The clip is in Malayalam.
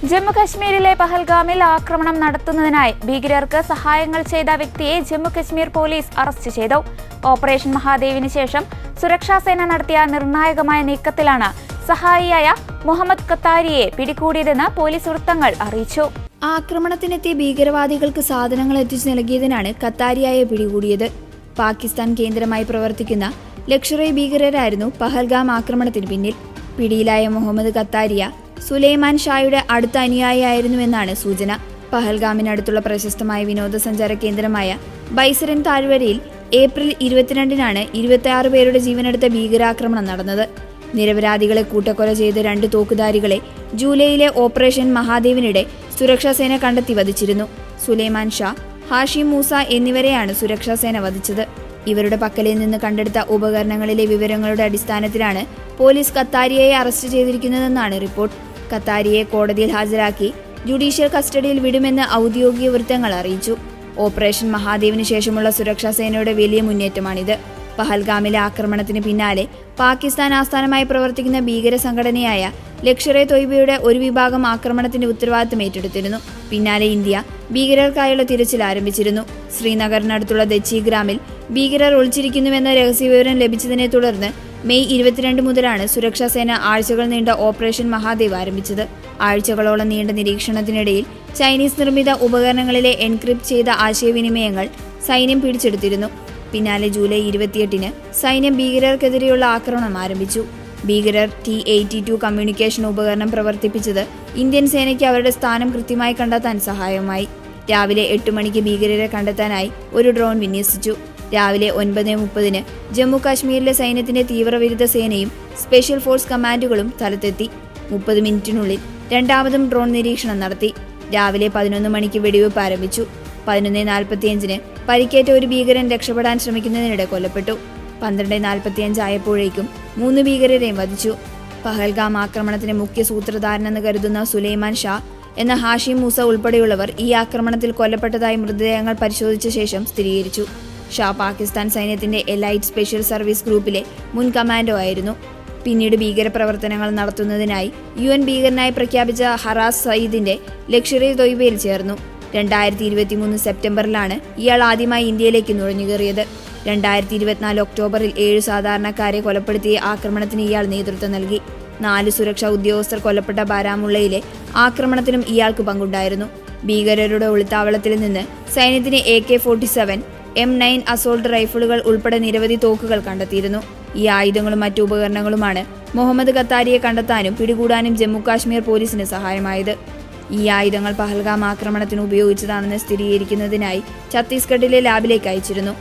ജമ്മുകശ്മീരിലെ പഹൽഗാമിൽ ആക്രമണം നടത്തുന്നതിനായി ഭീകരർക്ക് സഹായങ്ങൾ ചെയ്ത വ്യക്തിയെ ജമ്മുകശ്മീർ പോലീസ് അറസ്റ്റ് ചെയ്തു. ഓപ്പറേഷൻ മഹാദേവിന് ശേഷം സുരക്ഷാസേന നടത്തിയ നിർണായകമായ നീക്കത്തിലാണ് സഹായിയായ മുഹമ്മദ് ഖത്താരിയെ പിടികൂടിയതെന്ന് പോലീസ് വൃത്തങ്ങൾ അറിയിച്ചു. ആക്രമണത്തിനെത്തിയ ഭീകരവാദികൾക്ക് സാധനങ്ങൾ എത്തിച്ചു നൽകിയതിനാണ് ഖത്താരിയെ പിടികൂടിയത്. പാകിസ്ഥാൻ കേന്ദ്രമായി പ്രവർത്തിക്കുന്ന ലഷ്കർ ഭീകരരായിരുന്നു പഹൽഗാം ആക്രമണത്തിന് പിന്നിൽ. പിടിയിലായ മുഹമ്മദ് ഖത്താരിയ സുലൈമാൻ ഷായുടെ അടുത്ത അനുയായിയായിരുന്നുവെന്നാണ് സൂചന. പഹൽഗാമിനടുത്തുള്ള പ്രശസ്തമായ വിനോദസഞ്ചാര കേന്ദ്രമായ ബൈസരൻ താഴ്വരയിൽ ഏപ്രിൽ 22-നാണ് 26 പേരുടെ ജീവനെടുത്ത ഭീകരാക്രമണം നടന്നത്. നിരപരാധികളെ കൂട്ടക്കൊല ചെയ്ത 2 തോക്കുധാരികളെ ജൂലൈയിലെ ഓപ്പറേഷൻ മഹാദേവിനിടെ സുരക്ഷാസേന കണ്ടെത്തി വധിച്ചിരുന്നു. സുലൈമാൻ ഷാ, ഹാഷിം മൂസ എന്നിവരെയാണ് സുരക്ഷാസേന വധിച്ചത്. ഇവരുടെ പക്കലിൽ നിന്ന് കണ്ടെടുത്ത ഉപകരണങ്ങളിലെ വിവരങ്ങളുടെ അടിസ്ഥാനത്തിലാണ് പോലീസ് ഖത്താരിയെ അറസ്റ്റ് ചെയ്തിരിക്കുന്നതെന്നാണ് റിപ്പോർട്ട്. ഖത്താരിയെ കോടതിയിൽ ഹാജരാക്കി ജുഡീഷ്യൽ കസ്റ്റഡിയിൽ വിടുമെന്ന് ഔദ്യോഗിക വൃത്തങ്ങൾ അറിയിച്ചു. ഓപ്പറേഷൻ മഹാദേവിന് ശേഷമുള്ള സുരക്ഷാ സേനയുടെ വലിയ മുന്നേറ്റമാണിത്. പഹൽഗാമിലെ ആക്രമണത്തിന് പിന്നാലെ പാകിസ്ഥാൻ ആസ്ഥാനമായി പ്രവർത്തിക്കുന്ന ഭീകര സംഘടനയായ ലഷ്കർ-ഇ-തൊയ്ബയുടെ ഒരു വിഭാഗം ആക്രമണത്തിന്റെ ഉത്തരവാദിത്തം ഏറ്റെടുത്തിരുന്നു. പിന്നാലെ ഇന്ത്യ ഭീകരർക്കായുള്ള തിരച്ചിൽ ആരംഭിച്ചിരുന്നു. ശ്രീനഗറിനടുത്തുള്ള ദച്ചിഗ്രാമിൽ ഭീകരർ ഒളിച്ചിരിക്കുന്നുവെന്ന രഹസ്യവിവരം ലഭിച്ചതിനെ തുടർന്ന് മെയ് 22 മുതലാണ് സുരക്ഷാസേന ആഴ്ചകൾ നീണ്ട ഓപ്പറേഷൻ മഹാദേവ് ആരംഭിച്ചത്. ആഴ്ചകളോളം നീണ്ട നിരീക്ഷണത്തിനിടയിൽ ചൈനീസ് നിർമ്മിത ഉപകരണങ്ങളിലെ എൻക്രിപ്റ്റ് ചെയ്ത ആശയവിനിമയങ്ങൾ സൈന്യം പിടിച്ചെടുത്തിരുന്നു. പിന്നാലെ ജൂലൈ 28-ന് സൈന്യം ഭീകരർക്കെതിരെയുള്ള ആക്രമണം ആരംഭിച്ചു. ഭീകരർ T-82 കമ്മ്യൂണിക്കേഷൻ ഉപകരണം പ്രവർത്തിപ്പിച്ചത് ഇന്ത്യൻ സേനയ്ക്ക് അവരുടെ സ്ഥാനം കൃത്യമായി കണ്ടെത്താൻ സഹായമായി. രാവിലെ 8 മണിക്ക് ഭീകരരെ കണ്ടെത്താനായി ഒരു ഡ്രോൺ വിന്യസിച്ചു. രാവിലെ 9:30-ന് ജമ്മു കാശ്മീരിലെ സൈന്യത്തിന്റെ തീവ്രവിരുദ്ധ സേനയും സ്പെഷ്യൽ ഫോഴ്സ് കമാൻഡുകളും സ്ഥലത്തെത്തി. 30 മിനിറ്റിനുള്ളിൽ രണ്ടാമതും ഡ്രോൺ നിരീക്ഷണം നടത്തി. രാവിലെ 11 മണിക്ക് വെടിവെപ്പ് ആരംഭിച്ചു. 11:45-ന് പരിക്കേറ്റ ഒരു ഭീകരൻ രക്ഷപ്പെടാൻ ശ്രമിക്കുന്നതിനിടെ കൊല്ലപ്പെട്ടു. 12:45 ആയപ്പോഴേക്കും 3 ഭീകരരെയും വധിച്ചു. പഹൽഗാം ആക്രമണത്തിന് മുഖ്യ സൂത്രധാരനെന്ന് കരുതുന്ന സുലൈമാൻ ഷാ എന്ന ഹാഷിം മൂസ ഉൾപ്പെടെയുള്ളവർ ഈ ആക്രമണത്തിൽ കൊല്ലപ്പെട്ടതായി മൃതദേഹങ്ങൾ പരിശോധിച്ച ശേഷം സ്ഥിരീകരിച്ചു. ഷാ പാകിസ്ഥാൻ സൈന്യത്തിന്റെ എലൈറ്റ് സ്പെഷ്യൽ സർവീസ് ഗ്രൂപ്പിലെ മുൻ കമാൻഡോ ആയിരുന്നു. പിന്നീട് ഭീകരപ്രവർത്തനങ്ങൾ നടത്തുന്നതിനായി UN ഭീകരനായി പ്രഖ്യാപിച്ച ഹറാസ് സയ്യിദിന്റെ ലഷ്കർ-ഇ-തൊയ്ബയിൽ ചേർന്നു. 2023 സെപ്റ്റംബറിലാണ് ഇയാൾ ആദ്യമായി ഇന്ത്യയിലേക്ക് നുഴഞ്ഞുകയറിയത്. 2024 ഒക്ടോബറിൽ 7 സാധാരണക്കാരെ കൊലപ്പെടുത്തിയ ആക്രമണത്തിന് ഇയാൾ നേതൃത്വം നൽകി. 4 സുരക്ഷാ ഉദ്യോഗസ്ഥർ കൊല്ലപ്പെട്ട ബാരാമുള്ളയിലെ ആക്രമണത്തിലും ഇയാൾക്ക് പങ്കുണ്ടായിരുന്നു. ഭീകരരുടെ ഒളിത്താവളത്തിൽ നിന്ന് സൈന്യത്തിന് AK-47, M9 അസോൾട്ട് റൈഫിളുകൾ ഉൾപ്പെടെ നിരവധി തോക്കുകൾ കണ്ടെത്തിയിരുന്നു. ഈ ആയുധങ്ങളും മറ്റു ഉപകരണങ്ങളുമാണ് മുഹമ്മദ് ഖത്താരിയെ കണ്ടെത്താനും പിടികൂടാനും ജമ്മു കാശ്മീർ പോലീസിന് സഹായമായത്. ഈ ആയുധങ്ങൾ പഹൽഗാം ആക്രമണത്തിന് ഉപയോഗിച്ചതാണെന്ന് സ്ഥിരീകരിക്കുന്നതിനായി ഛത്തീസ്ഗഡിലെ ലാബിലേക്ക് അയച്ചിരുന്നു.